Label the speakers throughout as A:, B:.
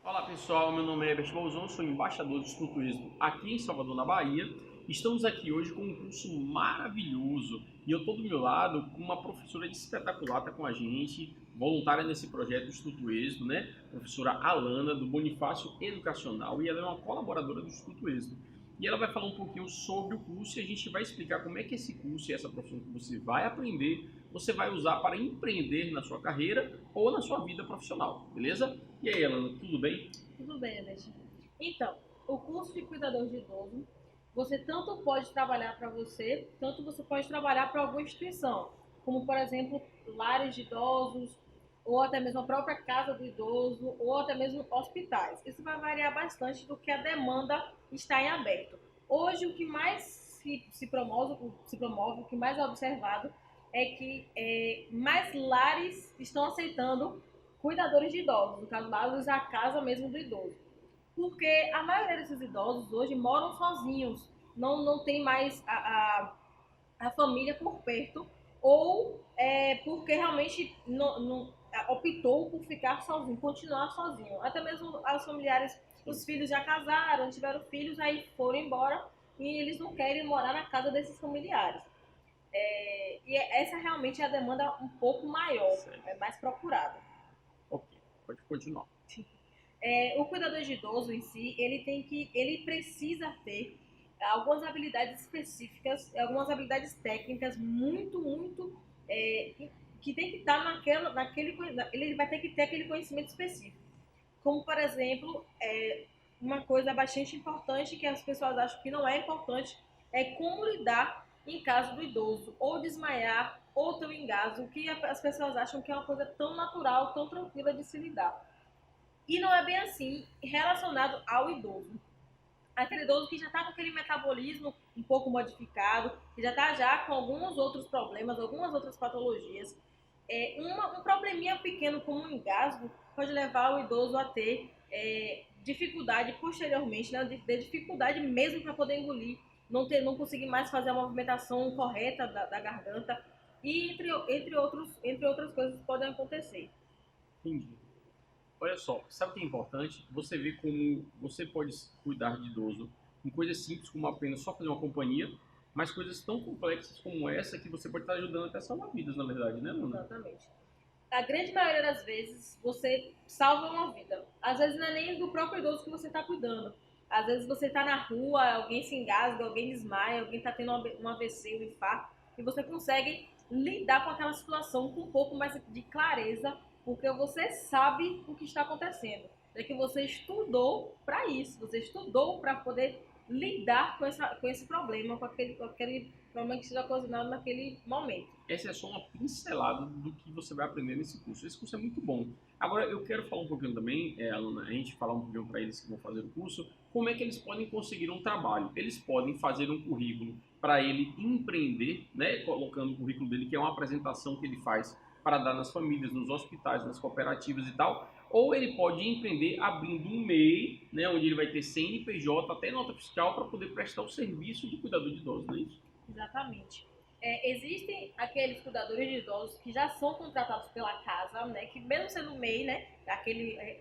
A: Olá pessoal, meu nome é Herbert Bolzon, sou embaixador de estruturismo aqui em Salvador, na Bahia. Estamos aqui hoje com um curso maravilhoso e eu estou do meu lado com uma professora espetacular, está com a gente, voluntária nesse projeto de estruturismo, né? Professora Alana, do Bonifácio Educacional, e ela é uma colaboradora do estruturismo. E ela vai falar um pouquinho sobre o curso e a gente vai explicar como é que esse curso e essa profissão que você vai aprender, você vai usar para empreender na sua carreira ou na sua vida profissional, beleza? E aí, Alana, tudo bem?
B: Tudo bem, Alex. Então, o curso de cuidador de idoso, você tanto pode trabalhar para você, tanto você pode trabalhar para alguma instituição, como por exemplo, lares de idosos, ou até mesmo a própria casa do idoso, ou até mesmo hospitais. Isso vai variar bastante do que a demanda está em aberto. Hoje, o que mais se promove, o que mais é observado é que mais lares estão aceitando cuidadores de idosos, no caso lares, a casa mesmo do idoso. Porque a maioria desses idosos hoje moram sozinhos, não tem mais a família por perto, ou porque realmente não optou por ficar sozinho, continuar sozinho. Até mesmo os familiares, os filhos já casaram, tiveram filhos, aí foram embora e eles não querem morar na casa desses familiares. E essa realmente é a demanda um pouco maior,
A: Certo.
B: é mais procurada.
A: Ok, pode continuar.
B: O cuidador de idoso em si, ele precisa ter algumas habilidades específicas, algumas habilidades técnicas muito, é, que tem que estar ele vai ter que ter aquele conhecimento específico. Como, por exemplo, uma coisa bastante importante que as pessoas acham que não é importante, é como lidar em caso do idoso, ou desmaiar, ou ter um engasgo, que as pessoas acham que é uma coisa tão natural, tão tranquila de se lidar. E não é bem assim relacionado ao idoso. Aquele idoso que já está com aquele metabolismo um pouco modificado, que já está já com alguns outros problemas, algumas outras patologias. Um probleminha pequeno como um engasgo pode levar o idoso a ter dificuldade posteriormente, né, de dificuldade mesmo para poder engolir, não conseguir mais fazer a movimentação correta da garganta e entre outras coisas que podem acontecer.
A: Entendi. Olha só, sabe o que é importante? Você vê como você pode cuidar de idoso com coisas simples como apenas só fazer uma companhia, mas coisas tão complexas como essa que você pode estar ajudando até a salvar vidas, na verdade, né, Luna?
B: Exatamente. A grande maioria das vezes você salva uma vida. Às vezes não é nem do próprio idoso que você está cuidando. Às vezes você está na rua, alguém se engasga, alguém desmaia, alguém está tendo um AVC, um infarto, e você consegue lidar com aquela situação com um pouco mais de clareza, porque você sabe o que está acontecendo. É que você estudou para isso, você estudou para poder lidar com esse problema, com aquele problema que seja ocasionado naquele momento.
A: Essa é só uma pincelada do que você vai aprender nesse curso. Esse curso é muito bom. Agora, eu quero falar um pouquinho também, Aluna, a gente falar um pouquinho para eles que vão fazer o curso, como é que eles podem conseguir um trabalho. Eles podem fazer um currículo para ele empreender, né, colocando o currículo dele, que é uma apresentação que ele faz para dar nas famílias, nos hospitais, nas cooperativas e tal. Ou ele pode empreender abrindo um MEI, né, onde ele vai ter CNPJ, até nota fiscal, para poder prestar o serviço de cuidador de idosos, não é isso?
B: Exatamente. Existem aqueles cuidadores de idosos que já são contratados pela casa, né? Que mesmo sendo MEI, né?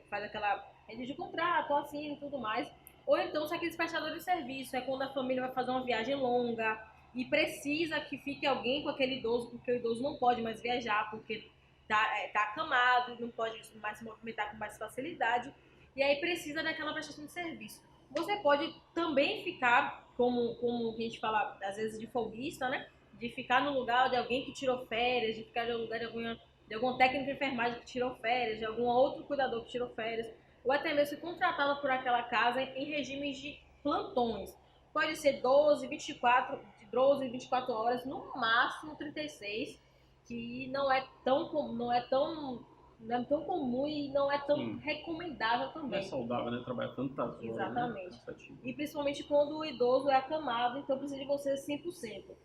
B: Faz aquela redige de contrato, assim e tudo mais. Ou então são aqueles prestadores de serviço, é quando a família vai fazer uma viagem longa e precisa que fique alguém com aquele idoso, porque o idoso não pode mais viajar, porque tá acamado, não pode mais se movimentar com mais facilidade. E aí precisa daquela prestação de serviço. Você pode também ficar, como a gente fala, às vezes, de folguista, né? De ficar no lugar de alguém que tirou férias, de ficar no lugar de algum técnico de enfermagem que tirou férias, de algum outro cuidador que tirou férias, ou até mesmo ser contratado por aquela casa em regimes de plantões. Pode ser 12, 24 horas, no máximo 36, que não é tão comum e não é tão
A: Sim.
B: recomendável
A: Não é
B: também.
A: saudável, né? Trabalhar tantas horas, né?
B: Exatamente.
A: Cansativo.
B: E principalmente quando o idoso é acamado, então precisa de você 100%.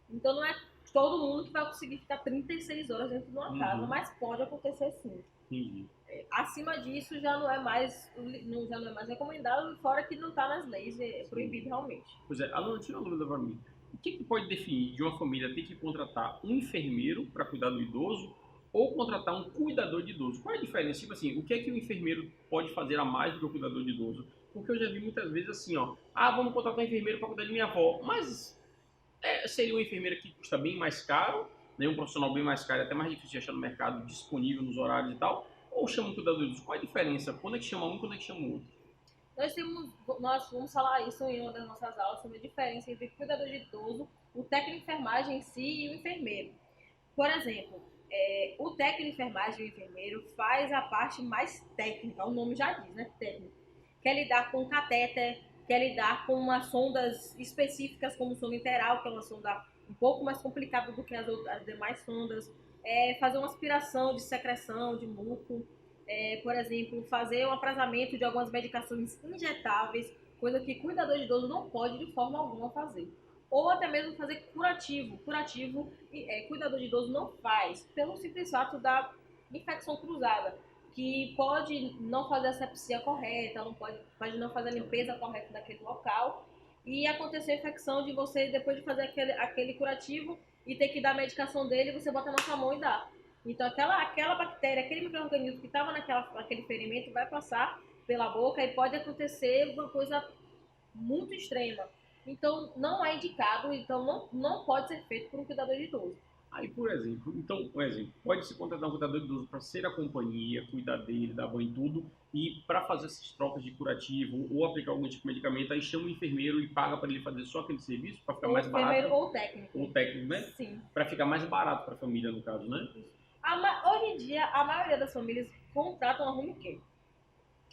B: Então não é todo mundo que vai conseguir ficar 36 horas dentro de uma casa,
A: Uhum.
B: mas pode acontecer sim.
A: Entendi.
B: Acima disso já não é mais recomendado, fora que não está nas leis, é
A: Sim.
B: proibido realmente.
A: Pois é, Alan, tira uma dúvida para mim. O que pode definir de uma família ter que contratar um enfermeiro para cuidar do idoso ou contratar um cuidador de idoso. Qual é a diferença? Tipo assim, o que é que o enfermeiro pode fazer a mais do que o cuidador de idoso? Porque eu já vi muitas vezes assim, ó, vamos contratar um enfermeiro para cuidar de minha avó, mas seria uma enfermeira que custa bem mais caro, né, um profissional bem mais caro, é até mais difícil de achar no mercado, disponível nos horários e tal, ou chama um cuidador de idoso? Qual é a diferença? Quando é que chama um, quando é que chama o outro?
B: Nós vamos falar isso em uma das nossas aulas sobre a diferença entre cuidador de idoso, o técnico de enfermagem em si e o enfermeiro. Por exemplo, o técnico de enfermagem e o enfermeiro faz a parte mais técnica, o nome já diz, né? Técnico. Quer lidar com catéter, quer lidar com umas sondas específicas como sonda interal, que é uma sonda um pouco mais complicada do que as demais sondas, fazer uma aspiração de secreção, de muco, por exemplo, fazer um aprazamento de algumas medicações injetáveis, coisa que cuidador de idoso não pode de forma alguma fazer. Ou até mesmo fazer curativo. Curativo, cuidador de idoso não faz, pelo simples fato da infecção cruzada, que pode não fazer a sepsia correta, pode não fazer a limpeza correta daquele local, e acontecer a infecção de você, depois de fazer aquele curativo, e ter que dar a medicação dele, você bota na sua mão e dá. Então, aquela bactéria, aquele micro-organismo que estava naquele ferimento vai passar pela boca e pode acontecer uma coisa muito extrema. Então, não é indicado, então não pode ser feito por um cuidador de idoso.
A: Aí, por exemplo, então, um exemplo, pode-se contratar um cuidador de idoso para ser a companhia, cuidar dele, dar banho e tudo, e para fazer essas trocas de curativo ou aplicar algum tipo de medicamento, aí chama o enfermeiro e paga para ele fazer só aquele serviço, para ficar mais barato.
B: Enfermeiro ou técnico.
A: Ou técnico, né?
B: Sim.
A: Para ficar mais barato para a família, no caso, né?
B: Hoje em dia, a maioria das famílias contratam a home care.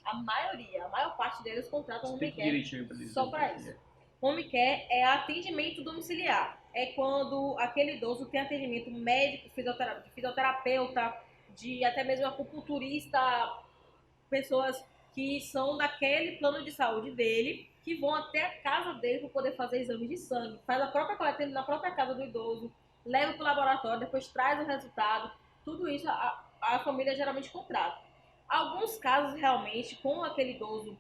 B: A maior parte deles contratam a home care só para isso. Home care é atendimento domiciliar. É quando aquele idoso tem atendimento médico, fisioterapeuta, de até mesmo acupunturista, pessoas que são daquele plano de saúde dele, que vão até a casa dele para poder fazer exame de sangue. Faz a própria coleta na própria casa do idoso, leva para o laboratório, depois traz o resultado. Tudo isso a família geralmente contrata. Alguns casos, realmente, com aquele idoso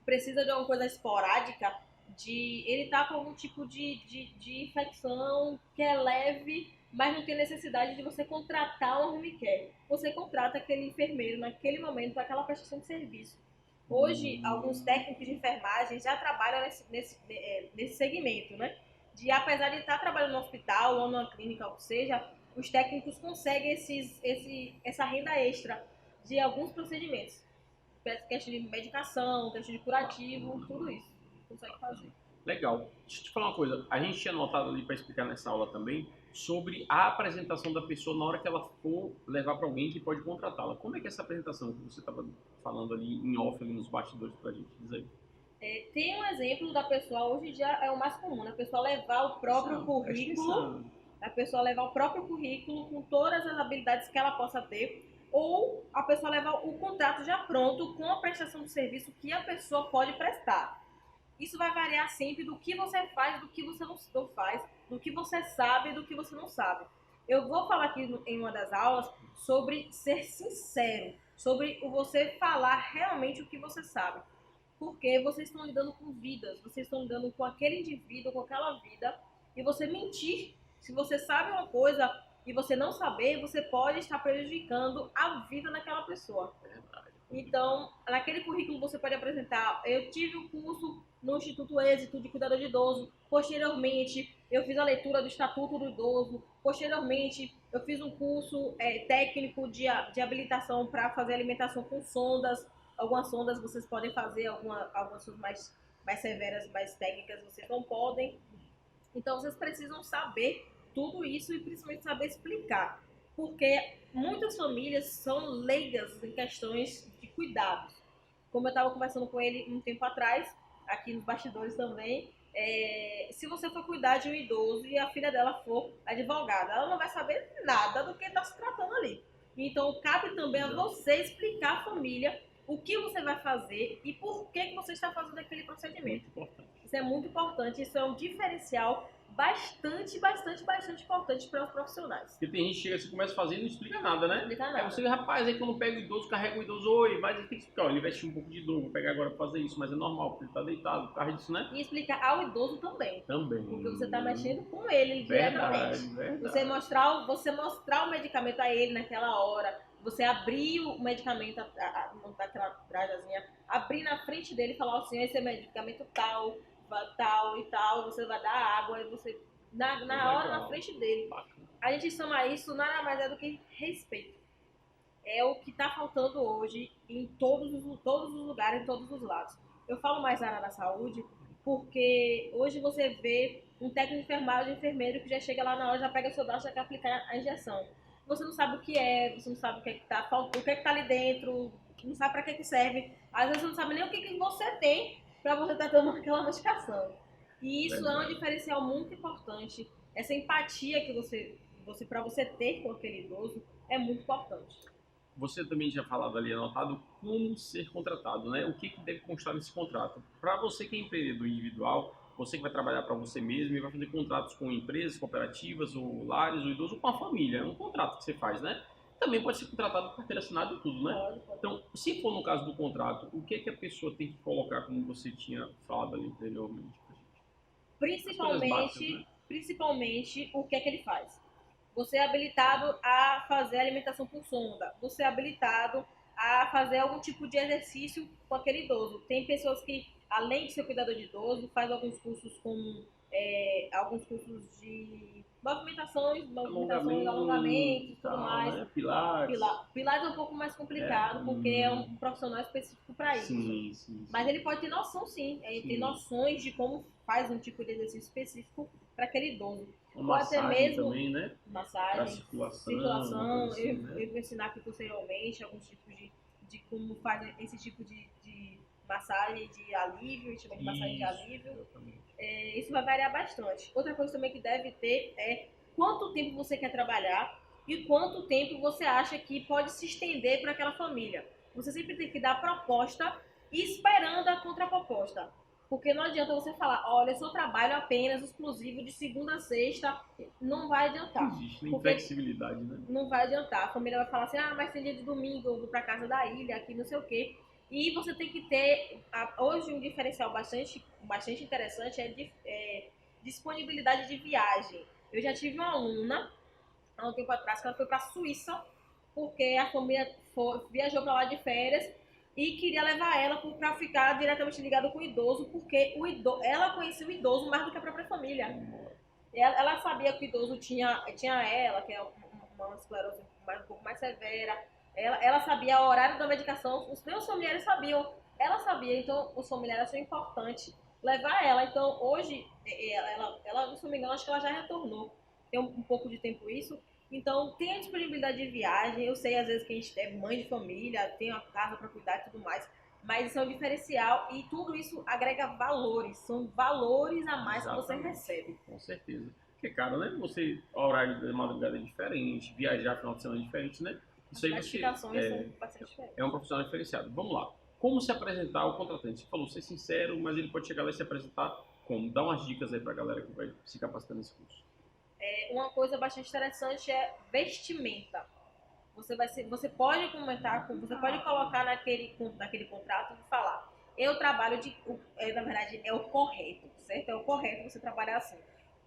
B: precisa de alguma coisa esporádica, ele tá com algum tipo de infecção que é leve, mas não tem necessidade de você contratar uma home care. Você contrata aquele enfermeiro naquele momento para aquela prestação de serviço. Hoje, alguns técnicos de enfermagem já trabalham nesse segmento, né? Apesar de estar trabalhando no hospital ou numa clínica, ou seja, os técnicos conseguem essa renda extra de alguns procedimentos. Questão de medicação, questão de curativo, tudo isso. Consegue fazer.
A: Legal. Deixa eu te falar uma coisa. A gente tinha anotado ali para explicar nessa aula também sobre a apresentação da pessoa na hora que ela for levar para alguém que pode contratá-la. Como é que é essa apresentação que você estava falando ali em off, ali nos bastidores para a gente? Diz aí.
B: Tem um exemplo da pessoa, hoje já é o mais comum, a pessoa levar o próprio currículo, a pessoa levar o próprio currículo com todas as habilidades que ela possa ter, ou a pessoa levar o contrato já pronto com a prestação do serviço que a pessoa pode prestar. Isso vai variar sempre do que você faz, do que você não faz, do que você sabe e do que você não sabe. Eu vou falar aqui em uma das aulas sobre ser sincero, sobre você falar realmente o que você sabe. Porque vocês estão lidando com vidas, vocês estão lidando com aquele indivíduo, com aquela vida, e você mentir. Se você sabe uma coisa e você não saber, você pode estar prejudicando a vida daquela pessoa. Então, naquele currículo você pode apresentar: eu tive um curso no Instituto Êxito de Cuidador de Idoso, posteriormente eu fiz a leitura do Estatuto do Idoso, posteriormente eu fiz um curso técnico de habilitação para fazer alimentação com sondas. Algumas sondas vocês podem fazer, algumas sondas mais severas, mais técnicas, vocês não podem. Então, vocês precisam saber tudo isso e principalmente saber explicar. Porque muitas famílias são leigas em questões de cuidados. Como eu estava conversando com ele um tempo atrás, aqui nos bastidores também, se você for cuidar de um idoso e a filha dela for advogada, ela não vai saber nada do que está se tratando ali. Então, cabe também a você explicar à família o que você vai fazer e por que você está fazendo aquele procedimento. Isso é muito importante, isso é um diferencial bastante importante para os profissionais.
A: Porque tem gente que chega assim, começa a fazer e não explica nada, né?
B: Não explica
A: Aí
B: nada.
A: você, rapaz, aí quando pega o idoso, carrega o idoso, oi, mas ele tem que explicar, ó, ele vestiu um pouco de dor, vou pegar agora pra fazer isso, mas é normal, porque ele tá deitado, por causa disso, né?
B: E explicar ao idoso também.
A: Também.
B: Porque você está mexendo com ele
A: Verdade,
B: diretamente.
A: verdade.
B: Você mostrar o medicamento a ele naquela hora, você abrir o medicamento, montar aquela trajazinha, abrir na frente dele e falar assim, esse é medicamento tal, tal e tal, você vai dar água, e você, na hora, na frente dele.
A: Bacana.
B: A gente chama isso nada mais é do que respeito. É o que está faltando hoje em todos os lugares, em todos os lados. Eu falo mais na área da saúde porque hoje você vê um técnico de enfermagem, um enfermeiro que já chega lá na hora, já pega seu braço e já quer aplicar a injeção. Você não sabe o que é, você não sabe o que está faltando, o que está ali dentro, não sabe para que serve. Às vezes você não sabe nem o que você tem para você estar tomando aquela medicação. E isso é um diferencial muito importante. Essa empatia que para você ter com aquele idoso é muito importante.
A: Você também já falado ali, anotado, como ser contratado, né? O que deve constar nesse contrato? Para você que é empreendedor individual, você que vai trabalhar para você mesmo e vai fazer contratos com empresas, cooperativas, ou lares, ou idoso, ou com a família. É um contrato que você faz, né? Também pode ser contratado com carteira assinada e tudo, né?
B: Pode.
A: Então, se for no caso do contrato, o que a pessoa tem que colocar, como você tinha falado ali anteriormente?
B: Principalmente,
A: Básicas, né?
B: principalmente o que é que ele faz. Você é habilitado a fazer alimentação por sonda. Você é habilitado a fazer algum tipo de exercício com aquele idoso. Tem pessoas que, além de ser cuidador de idoso, faz alguns cursos com alguns cursos de movimentações, alongamentos, tudo
A: tal,
B: mais.
A: né? Pilates.
B: Pilates é um pouco mais complicado, porque é um profissional específico para isso.
A: Sim.
B: Mas ele pode ter noção, sim. Ele tem noções de como faz um tipo de exercício específico para aquele idoso.
A: Uma
B: Ou até
A: massagem
B: mesmo
A: também, né? Pra
B: massagem,
A: circulação.
B: eu,
A: Assim, né?
B: eu vou ensinar aqui posteriormente alguns tipos de como faz esse tipo de massagem de alívio, a gente chama de massagem de alívio. Isso vai variar bastante. Outra coisa também que deve ter é quanto tempo você quer trabalhar e quanto tempo você acha que pode se estender para aquela família. Você sempre tem que dar proposta esperando a contraproposta. Porque não adianta você falar, olha, eu só trabalho apenas exclusivo de segunda a sexta, não vai adiantar.
A: Não existe nem flexibilidade, né?
B: Não vai adiantar. A família vai falar assim, mas tem dia de domingo, eu vou para casa da ilha, aqui não sei o quê. E você tem que ter, hoje um diferencial bastante interessante é disponibilidade de viagem. Eu já tive uma aluna, há um tempo atrás, que ela foi para a Suíça, porque a família viajou para lá de férias e queria levar ela para ficar diretamente ligada com o idoso, porque ela conhecia o idoso mais do que a própria família. Ela sabia que o idoso tinha ela, que é uma esclerose um pouco mais severa. Ela sabia o horário da medicação, os meus familiares sabiam. Ela sabia, então os familiares acham importante levar ela. Então hoje, ela, se não me engano, acho que ela já retornou. Tem um pouco de tempo isso. Então tem a disponibilidade de viagem. Eu sei às vezes que a gente é mãe de família, tem uma casa para cuidar e tudo mais. Mas isso é um diferencial e tudo isso agrega valores. São valores a mais que você recebe.
A: Com certeza. Porque, cara, né? Você, o horário da madrugada é diferente, viajar final de semana é diferente, né? Isso aí você
B: são bastante diferentes.
A: É um profissional diferenciado. Vamos lá. Como se apresentar ao contratante? Você falou ser sincero, mas ele pode chegar lá e se apresentar como? Dá umas dicas aí pra galera que vai se capacitar nesse curso.
B: Uma coisa bastante interessante é vestimenta. Você pode comentar, você pode colocar naquele contrato e falar, eu trabalho na verdade é o correto, certo? É o correto você trabalhar assim.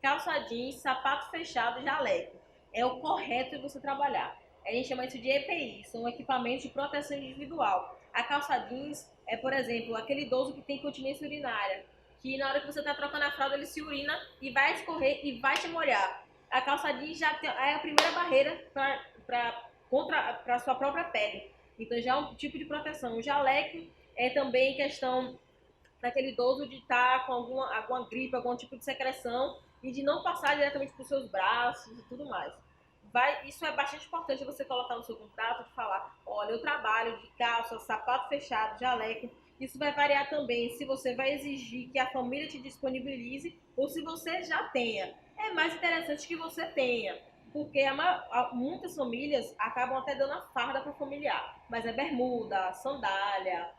B: Calça jeans, sapato fechado e jaleco. É o correto de você trabalhar. A gente chama isso de EPI, são equipamentos de proteção individual. A calça jeans é, por exemplo, aquele idoso que tem continência urinária, que na hora que você está trocando a fralda ele se urina e vai escorrer e vai te molhar. A calça jeans já é a primeira barreira para a sua própria pele. Então já é um tipo de proteção. O jaleco é também questão daquele idoso de estar com alguma gripe, algum tipo de secreção e de não passar diretamente para os seus braços e tudo mais. Isso é bastante importante você colocar no seu contrato, de falar, olha, eu trabalho de calça, sapato fechado, jaleco. Isso vai variar também se você vai exigir que a família te disponibilize ou se você já tenha. É mais interessante que você tenha, porque muitas famílias acabam até dando a farda para o familiar, mas é bermuda, sandália,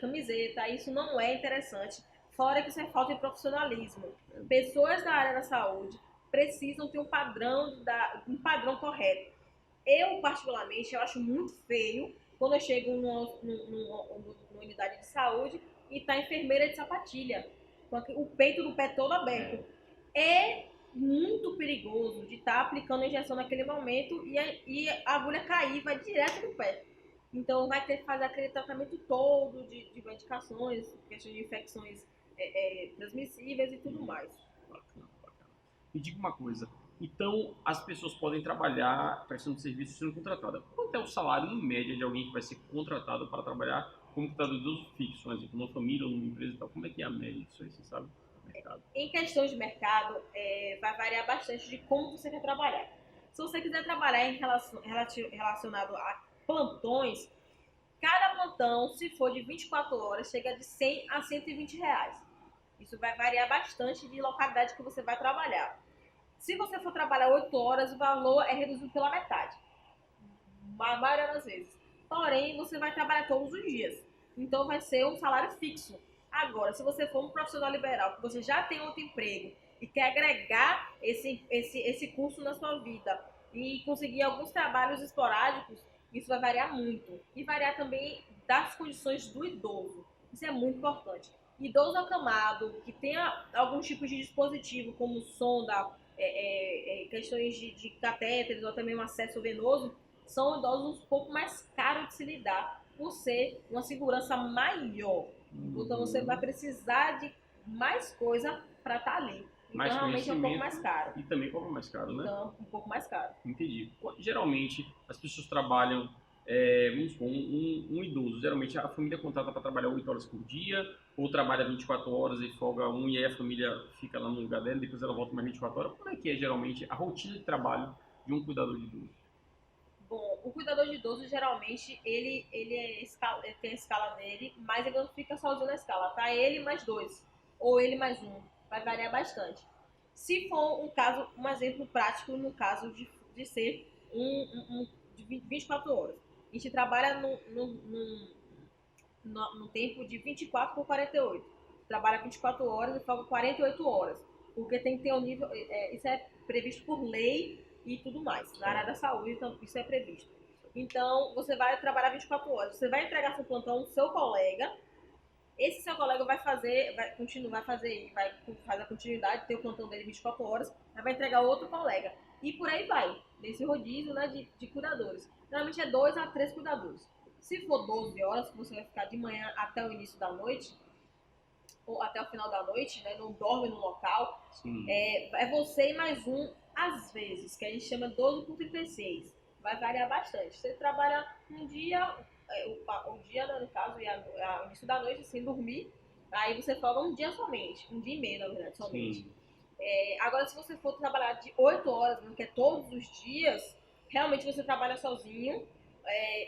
B: camiseta, isso não é interessante. Fora que isso é falta de profissionalismo. Pessoas da área da saúde precisam ter um padrão correto. Eu, particularmente, eu acho muito feio quando eu chego numa unidade de saúde e tá a enfermeira de sapatilha, com o peito do pé todo aberto. É muito perigoso de estar aplicando a injeção naquele momento e a agulha cair, vai direto no pé. Então vai ter que fazer aquele tratamento todo de medicações, questões de infecções transmissíveis e tudo mais.
A: Bacana, bacana. Me diga uma coisa. Então, as pessoas podem trabalhar prestando serviço sendo contratada. Quanto é o salário em média de alguém que vai ser contratado para trabalhar como computador de uso fixo, por exemplo, numa família ou numa empresa e tal? Como é que é a média disso aí, você sabe? Mercado.
B: Em questões de mercado, vai variar bastante de como você quer trabalhar. Se você quiser trabalhar relacionado a plantões, cada plantão, se for de 24 horas, chega de 100 a 120 reais. Isso vai variar bastante de localidade que você vai trabalhar. Se você for trabalhar 8 horas, o valor é reduzido pela metade, a maioria das vezes. Porém, você vai trabalhar todos os dias. Então, vai ser um salário fixo. Agora, se você for um profissional liberal, que você já tem outro emprego e quer agregar esse curso na sua vida e conseguir alguns trabalhos esporádicos, isso vai variar muito. E variar também das condições do idoso. Isso é muito importante. Idoso acamado, que tenha algum tipo de dispositivo, como sonda, questões de catéteres ou até mesmo acesso venoso, são idosos um pouco mais caros de se lidar, por ser uma segurança maior. Então você vai precisar de mais coisa para estar ali. Então
A: Mais
B: realmente é um pouco mais
A: conhecimento
B: caro.
A: e também cobra mais caro, né?
B: Então, um pouco mais caro.
A: Entendi. Geralmente, as pessoas trabalham, vamos supor, um idoso. Geralmente, a família contrata para trabalhar 8 horas por dia, ou trabalha 24 horas e folga um, e aí a família fica lá no lugar dela, depois ela volta mais 24 horas. Como é que é, geralmente, a rotina de trabalho de um cuidador de idoso?
B: Bom, o cuidador de idoso, geralmente, ele tem a escala dele, mas ele não fica sozinho na escala. Tá ele mais dois, ou ele mais um. Vai variar bastante. Se for um caso, um exemplo prático, no caso de ser de 24 horas. A gente trabalha no tempo de 24 por 48. Trabalha 24 horas e folga 48 horas. Porque tem que ter um nível. Isso é previsto por lei e tudo mais. Na área da saúde, então, isso é previsto. Então, você vai trabalhar 24 horas. Você vai entregar seu plantão ao seu colega. Esse seu colega vai fazer a continuidade, ter o plantão dele 24 horas, vai entregar outro colega. E por aí vai, nesse rodízio, né, de cuidadores. Geralmente é 2 a 3 cuidadores. Se for 12 horas, que você vai ficar de manhã até o início da noite, ou até o final da noite, né, não dorme no local, é você e mais um, às vezes, que a gente chama 12 por 36. Vai variar bastante. Você trabalha um dia, o dia, né, no caso, e o início da noite, sem dormir, aí você folga um dia somente, um dia e meio, na verdade, somente. Agora, se você for trabalhar de 8 horas, que é todos os dias, realmente você trabalha sozinho,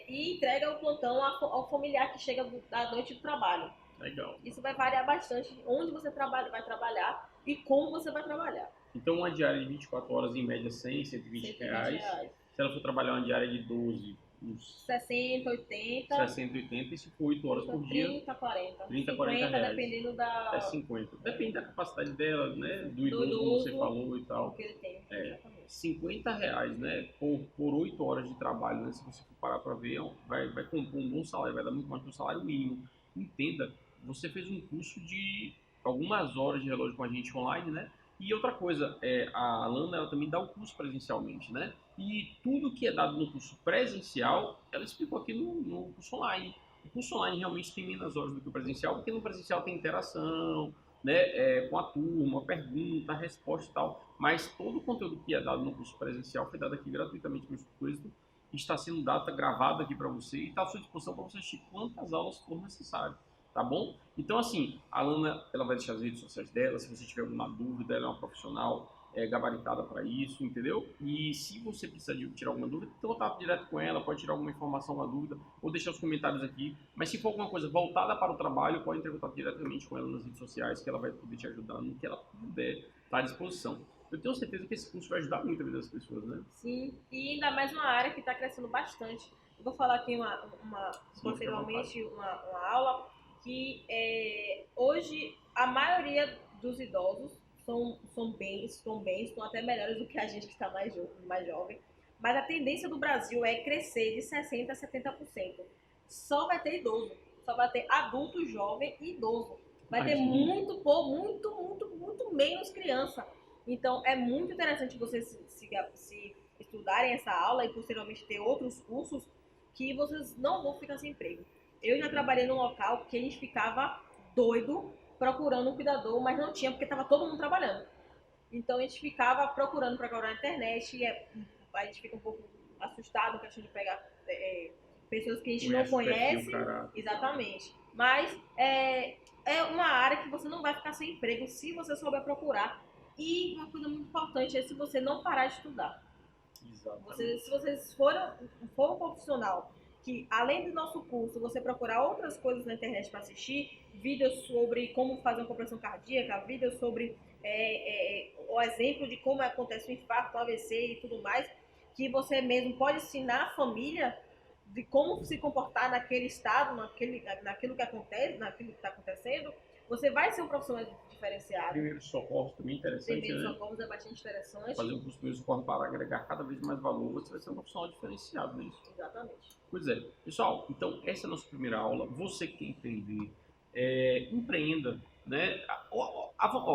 B: e entrega o plantão ao familiar que chega da noite do trabalho.
A: Legal.
B: Isso vai variar bastante onde você vai trabalhar e como você vai trabalhar.
A: Então, uma diária de 24 horas, em média, 100, 120 reais. Se ela for trabalhar uma diária de 12, uns
B: 60, 80.
A: 60, 80, e se for 8 horas por dia,
B: 30, 40.
A: 30, 40
B: 50,
A: reais.
B: dependendo da...
A: 50. Depende da capacidade dela, né? Do
B: Do
A: idoso, como você
B: idoso,
A: falou e tal.
B: que ele tem.
A: 50 reais, né? Por 8 horas de trabalho, né? Se você for parar para ver, vai compor um bom salário, vai dar muito mais que um salário mínimo. Entenda, você fez um curso de algumas horas de relógio com a gente online, né? E outra coisa, a Alana, ela também dá o curso presencialmente, né? E tudo que é dado no curso presencial, ela explicou aqui no curso online. O curso online realmente tem menos horas do que o presencial, porque no presencial tem interação, né, com a turma, pergunta, resposta e tal. Mas todo o conteúdo que é dado no curso presencial foi dado aqui gratuitamente pelo Instituto, está sendo gravado aqui para você e está à sua disposição para você assistir quantas aulas for necessário. Tá bom? Então, assim, a Alana, ela vai deixar as redes sociais dela, se você tiver alguma dúvida, ela é uma profissional gabaritada para isso, entendeu? E se você precisar de tirar alguma dúvida, tem contato direto com ela, pode tirar alguma informação, uma dúvida, ou deixar os comentários aqui. Mas se for alguma coisa voltada para o trabalho, pode entrar em contato diretamente com ela nas redes sociais, que ela vai poder te ajudar no que ela puder, tá à disposição. Eu tenho certeza que esse curso vai ajudar muito a vida das pessoas, né?
B: Sim, e ainda mais uma área que está crescendo bastante. Eu vou falar aqui posteriormente uma aula que hoje a maioria dos idosos estão até melhores do que a gente que está mais jovem. Mas a tendência do Brasil é crescer de 60% a 70%. Só vai ter idoso, só vai ter adulto, jovem e idoso. Vai ter muito menos criança. Então é muito interessante vocês se estudarem essa aula e posteriormente ter outros cursos que vocês não vão ficar sem emprego. Eu já trabalhei num local que a gente ficava doido procurando um cuidador, mas não tinha porque estava todo mundo trabalhando. Então a gente ficava procurando na internet e a gente fica um pouco assustado com a questão de pegar pessoas que a gente não conhece. Exatamente. Mas é uma área que você não vai ficar sem emprego se você souber procurar. E uma coisa muito importante é se você não parar de estudar. Se vocês for um profissional que, além do nosso curso, você procurar outras coisas na internet para assistir, vídeos sobre como fazer uma compressão cardíaca, vídeos sobre o exemplo de como acontece o infarto, o AVC e tudo mais, que você mesmo pode ensinar a família de como se comportar naquele estado, naquilo que está acontecendo, você vai ser um profissional diferenciado.
A: Primeiros socorros também interessante,
B: Primeiros socorros é bastante interessante.
A: Fazer um curso de primeiros socorros para agregar cada vez mais valor, você vai ser um profissional diferenciado nisso.
B: Exatamente.
A: Pois é. Pessoal, então essa é a nossa primeira aula. Você que quer empreender, empreenda, né?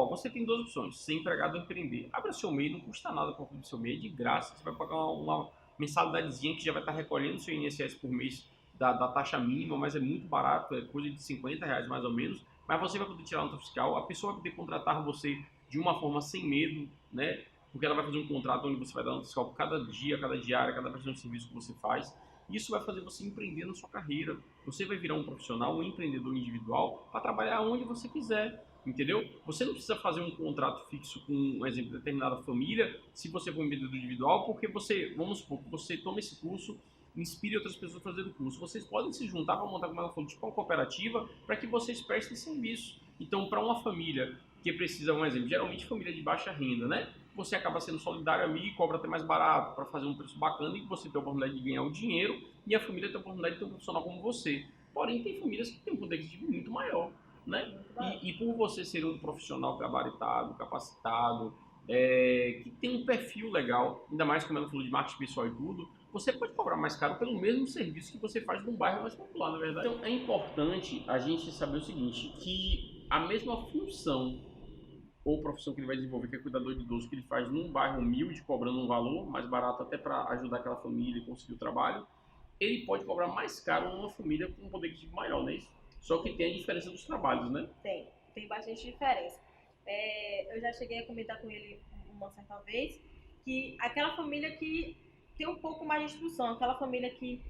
A: Você tem duas opções, ser empregado ou empreender. Abra seu MEI, não custa nada para abrir seu MEI, de graça. Você vai pagar uma mensalidadezinha que já vai estar recolhendo seu INSS por mês da taxa mínima, mas é muito barato, é coisa de R$50 mais ou menos. Mas você vai poder tirar a nota fiscal, a pessoa vai poder contratar você de uma forma sem medo, né? Porque ela vai fazer um contrato onde você vai dar nota fiscal por cada dia, cada diária, cada prestação de serviço que você faz. Isso vai fazer você empreender na sua carreira. Você vai virar um profissional, um empreendedor individual para trabalhar onde você quiser, entendeu? Você não precisa fazer um contrato fixo com, um exemplo, determinada família, se você for um empreendedor individual, porque vamos supor, você toma esse curso, inspire outras pessoas a fazer o curso. Vocês podem se juntar para montar, como ela falou, tipo uma cooperativa, para que vocês prestem serviço. Então, para uma família que precisa, um exemplo, geralmente família de baixa renda, né? Você acaba sendo solidário ali e cobra até mais barato para fazer um preço bacana e você tem a oportunidade de ganhar o dinheiro e a família tem a oportunidade de ter um profissional como você. Porém, tem famílias que têm um poder aquisitivo muito maior, né? E por você ser um profissional gabaritado, capacitado, que tem um perfil legal, ainda mais como ela falou de marketing pessoal e tudo, você pode cobrar mais caro pelo mesmo serviço que você faz num bairro mais popular, na verdade. Então, é importante a gente saber o seguinte, que a mesma função ou profissão que ele vai desenvolver, que é cuidador de idoso, que ele faz num bairro humilde, cobrando um valor mais barato até para ajudar aquela família e conseguir o trabalho, ele pode cobrar mais caro numa família com um poder aquisitivo maior, não é isso? Só que tem a diferença dos trabalhos, né?
B: Tem bastante diferença. Eu já cheguei a comentar com ele uma certa vez que aquela família que tem um pouco mais de instrução, aquela família que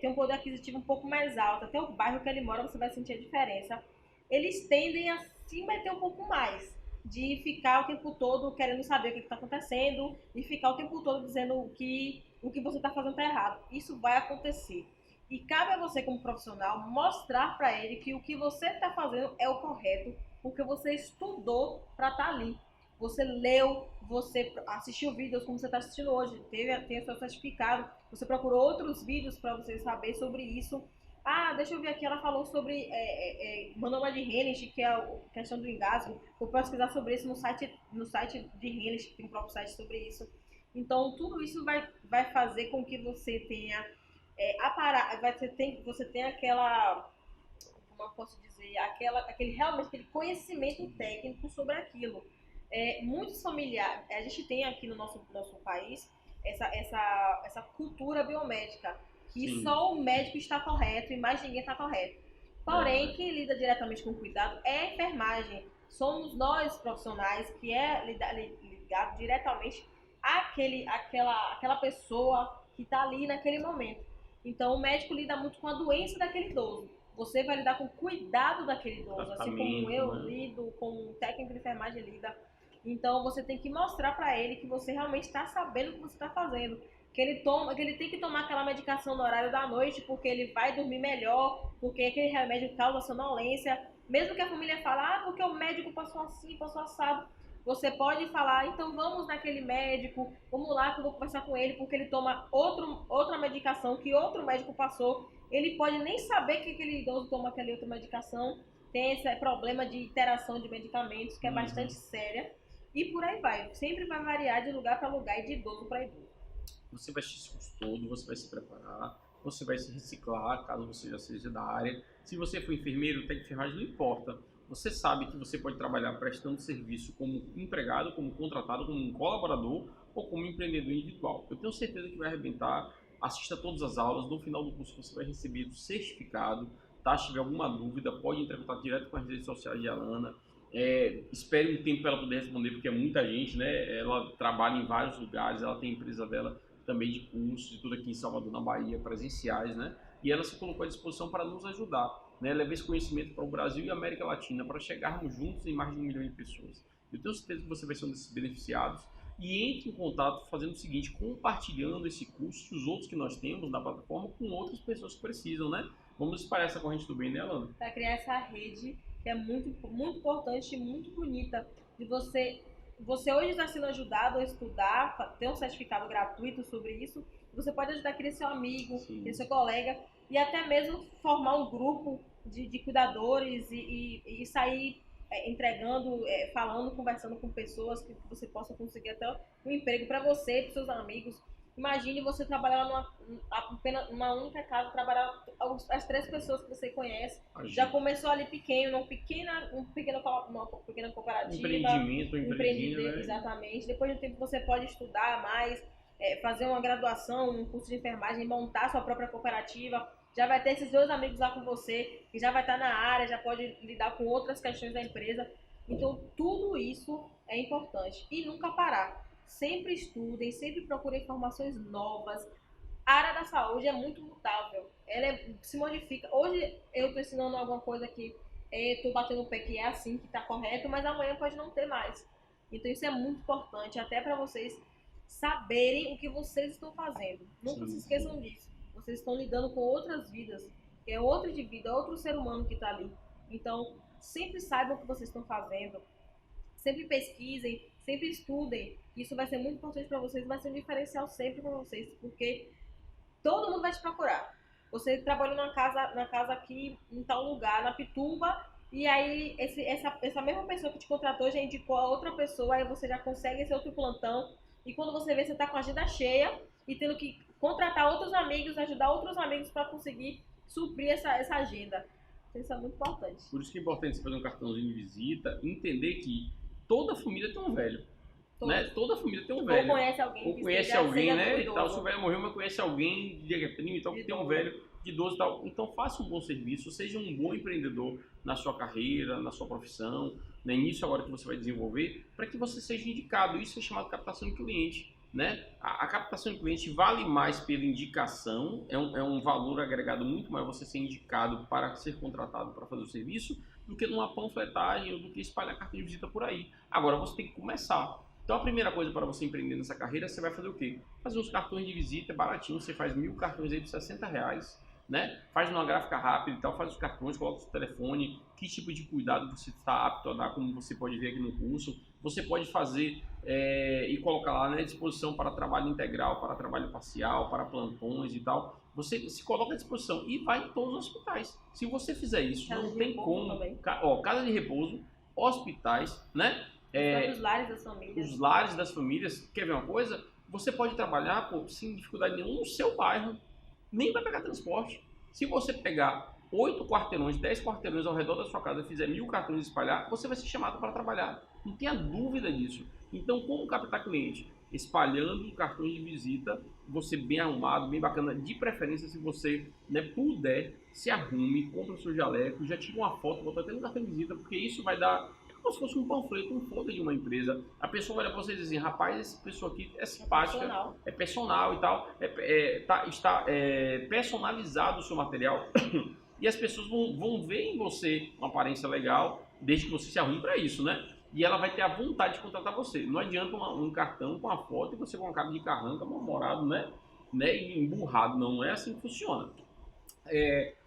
B: tem um poder aquisitivo um pouco mais alto, até o bairro que ele mora você vai sentir a diferença, eles tendem a se meter um pouco mais, de ficar o tempo todo querendo saber o que está acontecendo e ficar o tempo todo dizendo o que você está fazendo está errado. Isso vai acontecer. E cabe a você, como profissional, mostrar para ele que o que você está fazendo é o correto, porque você estudou para estar ali. Você leu, você assistiu vídeos como você está assistindo hoje, tem o seu certificado, você procurou outros vídeos para você saber sobre isso. Ah, deixa eu ver aqui, ela falou sobre manoma de Hennish, que é a questão do engasgo. Vou pesquisar sobre isso no site de Hennish, que tem um próprio site sobre isso. Então, tudo isso vai fazer com que você tenha você tem aquela, como eu posso dizer, realmente aquele conhecimento técnico sobre aquilo. Muitos familiares, a gente tem aqui no nosso país essa cultura biomédica, que
A: Sim.
B: Só o médico está correto e mais ninguém está correto. Porém, quem lida diretamente com o cuidado é a enfermagem. Somos nós profissionais que ligado diretamente àquela pessoa que está ali naquele momento. Então, o médico lida muito com a doença daquele idoso. Você vai lidar com o cuidado daquele idoso, assim como eu lido, como um técnico de enfermagem lida. Então, você tem que mostrar para ele que você realmente está sabendo o que você está fazendo. Que ele tem que tomar aquela medicação no horário da noite, porque ele vai dormir melhor, porque aquele remédio causa sonolência. Mesmo que a família fale, porque o médico passou assim, passou assado. Você pode falar, então vamos naquele médico, vamos lá que eu vou conversar com ele, porque ele toma outra medicação que outro médico passou. Ele pode nem saber que aquele idoso toma aquela outra medicação, tem esse problema de interação de medicamentos, que é bastante séria, e por aí vai. Sempre vai variar de lugar para lugar e de idoso para idoso.
A: Você vai assistir esse curso todo, você vai se preparar, você vai se reciclar, caso você já seja da área. Se você for enfermeiro, técnico de enfermagem, não importa. Você sabe que você pode trabalhar prestando serviço como empregado, como contratado, como um colaborador ou como empreendedor individual. Eu tenho certeza que vai arrebentar. Assista todas as aulas. No final do curso você vai receber o certificado. Tá? Se tiver alguma dúvida, pode entrar em contato direto com as redes sociais de Alana. Espere um tempo para ela poder responder, porque é muita gente, né? Ela trabalha em vários lugares, ela tem a empresa dela também de cursos, de tudo aqui em Salvador, na Bahia, presenciais, né? E ela se colocou à disposição para nos ajudar, né? Levar esse conhecimento para o Brasil e a América Latina, para chegarmos juntos em mais de 1 milhão de pessoas. Eu tenho certeza que você vai ser um desses beneficiados. E entre em contato fazendo o seguinte, compartilhando esse curso e os outros que nós temos na plataforma com outras pessoas que precisam, né? Vamos espalhar essa corrente do bem, né, Alana?
B: Para criar essa rede que é muito, muito importante e muito bonita de você hoje está sendo ajudado a estudar, ter um certificado gratuito sobre isso. Você pode ajudar a criar seu amigo, criar seu colega e até mesmo formar um grupo de cuidadores e sair entregando, falando, conversando com pessoas que você possa conseguir até um emprego para você e para seus amigos. Imagine você trabalhar numa única casa, trabalhar as 3 pessoas que você conhece. Já começou ali pequeno, uma pequena cooperativa.
A: Empreendimento,
B: empreender, né? Exatamente. Depois de um tempo você pode estudar mais, fazer uma graduação, um curso de enfermagem, montar sua própria cooperativa. Já vai ter esses 2 amigos lá com você, que já vai estar na área, já pode lidar com outras questões da empresa. Então, tudo isso é importante. E nunca parar. Sempre estudem, sempre procurem informações novas. A área da saúde é muito mutável. Ela se modifica. Hoje eu estou ensinando alguma coisa que estou batendo o pé que é assim, que está correto, mas amanhã pode não ter mais. Então isso é muito importante, até para vocês saberem o que vocês estão fazendo. Nunca se esqueçam disso. Vocês estão lidando com outras vidas. É outro indivíduo, é outro ser humano que está ali. Então, sempre saibam o que vocês estão fazendo. Sempre pesquisem, sempre estudem. Isso vai ser muito importante para vocês, vai ser um diferencial sempre para vocês, porque todo mundo vai te procurar. Você trabalhou na casa aqui, em tal lugar, na Pituba, e aí essa mesma pessoa que te contratou já indicou a outra pessoa, aí você já consegue esse outro plantão, e quando você vê, você está com a agenda cheia e tendo que contratar outros amigos, ajudar outros amigos para conseguir suprir essa agenda. Isso é muito importante.
A: Por isso que é importante você fazer um cartãozinho de visita, entender que toda família tem um velho. Né? Toda família tem um velho.
B: Ou
A: conhece alguém, né? Tal, se o velho morreu, mas conhece alguém de primo e tal, que tem um velho de idoso e tal. Então faça um bom serviço, seja um bom empreendedor na sua carreira, na sua profissão, né? Nisso agora que você vai desenvolver, para que você seja indicado. Isso é chamado de captação de cliente. Né? A captação de cliente vale mais pela indicação, é um valor agregado muito maior você ser indicado para ser contratado para fazer o serviço, do que numa panfletagem ou do que espalhar cartão de visita por aí. Agora você tem que começar. Então a primeira coisa para você empreender nessa carreira, você vai fazer o quê? Fazer uns cartões de visita baratinho, você faz 1000 cartões aí de R$60, né? Faz uma gráfica rápida e tal, faz os cartões, coloca o seu telefone, que tipo de cuidado você está apto a dar, como você pode ver aqui no curso. Você pode fazer e colocar lá, né, à disposição para trabalho integral, para trabalho parcial, para plantões e tal. Você se coloca à disposição e vai em todos os hospitais. Se você fizer isso, não tem como. Casa de repouso, hospitais, né?
B: Os lares das famílias.
A: Os lares das famílias. Quer ver uma coisa? Você pode trabalhar sem dificuldade nenhuma no seu bairro. Nem vai pegar transporte. Se você pegar 8 quarteirões, 10 quarteirões ao redor da sua casa e fizer 1000 cartões e espalhar, você vai ser chamado para trabalhar. Não tenha dúvida disso. Então, como captar cliente? Espalhando cartões de visita, você bem arrumado, bem bacana. De preferência, se você, né, puder, se arrume, compra o seu jaleco, já tira uma foto, bota até no cartão de visita, porque isso vai dar como se fosse um panfleto, um folder de uma empresa. A pessoa vai olhar para vocês e dizer assim, rapaz, essa pessoa aqui é simpática, é personal e tal, está personalizado o seu material e as pessoas vão ver em você uma aparência legal, desde que você se arrume para isso, né? E ela vai ter a vontade de contratar você. Não adianta um cartão com a foto e você com uma cara de carranca, mal-humorado, né? E emburrado. Não é assim que funciona.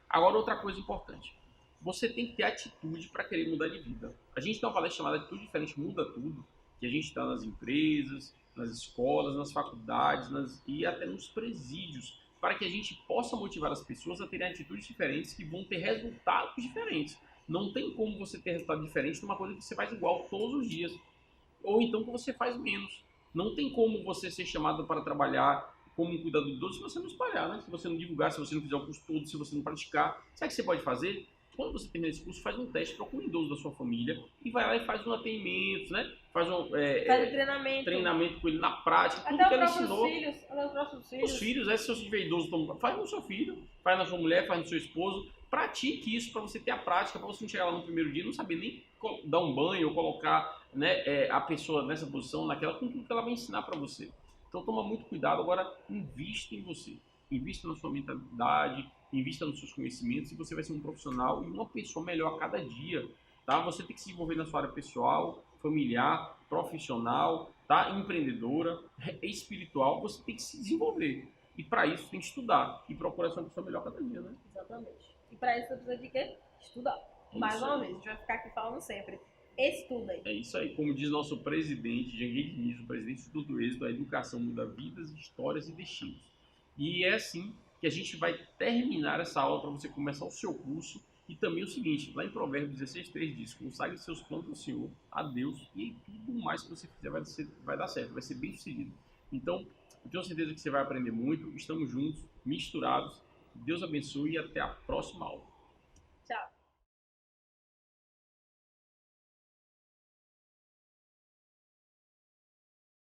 A: Agora, outra coisa importante. Você tem que ter atitude para querer mudar de vida. A gente tem uma palestra chamada Atitude Diferente Muda Tudo, que a gente está nas empresas, nas escolas, nas faculdades e até nos presídios, para que a gente possa motivar as pessoas a terem atitudes diferentes que vão ter resultados diferentes. Não tem como você ter resultado diferente de uma coisa que você faz igual todos os dias. Ou então que você faz menos. Não tem como você ser chamado para trabalhar como um cuidador de idoso se você não espalhar, né? Se você não divulgar, se você não fizer o curso todo, se você não praticar. Sabe o que você pode fazer? Quando você terminar esse curso, faz um teste, procura um idoso da sua família e vai lá e faz um atendimento, né? Faz um
B: Faz o treinamento.
A: treinamento com ele na prática, tudo
B: Até
A: que
B: os
A: ela
B: próprios
A: ensinou.
B: filhos. Até os próprios filhos.
A: Os filhos, se você tiver idoso, faz no seu filho, faz na sua mulher, faz no seu esposo. Pratique isso para você ter a prática, para você não chegar lá no primeiro dia e não saber nem dar um banho ou colocar, né, a pessoa nessa posição, naquela, com tudo que ela vai ensinar para você. Então toma muito cuidado. Agora, invista em você. Invista na sua mentalidade, invista nos seus conhecimentos e você vai ser um profissional e uma pessoa melhor a cada dia. Tá? Você tem que se desenvolver na sua área pessoal, familiar, profissional, tá? Empreendedora, espiritual. Você tem que se desenvolver. E para isso tem que estudar e procurar ser uma pessoa melhor cada dia, né?
B: Exatamente. E para isso você precisa de quê? Estudar. Mais uma vez, a gente vai ficar aqui falando sempre. Estudem.
A: É isso aí. Como diz nosso presidente, Janguei Diniz, o presidente do Instituto do Êxito, a educação muda vidas, histórias e destinos. E é assim que a gente vai terminar essa aula para você começar o seu curso. E também o seguinte, lá em Provérbios 16:3 diz: consagre seus planos ao Senhor, a Deus, e tudo mais que você fizer vai dar certo, vai ser bem sucedido. Então, eu tenho certeza que você vai aprender muito. Estamos juntos, misturados. Deus abençoe e até a próxima aula.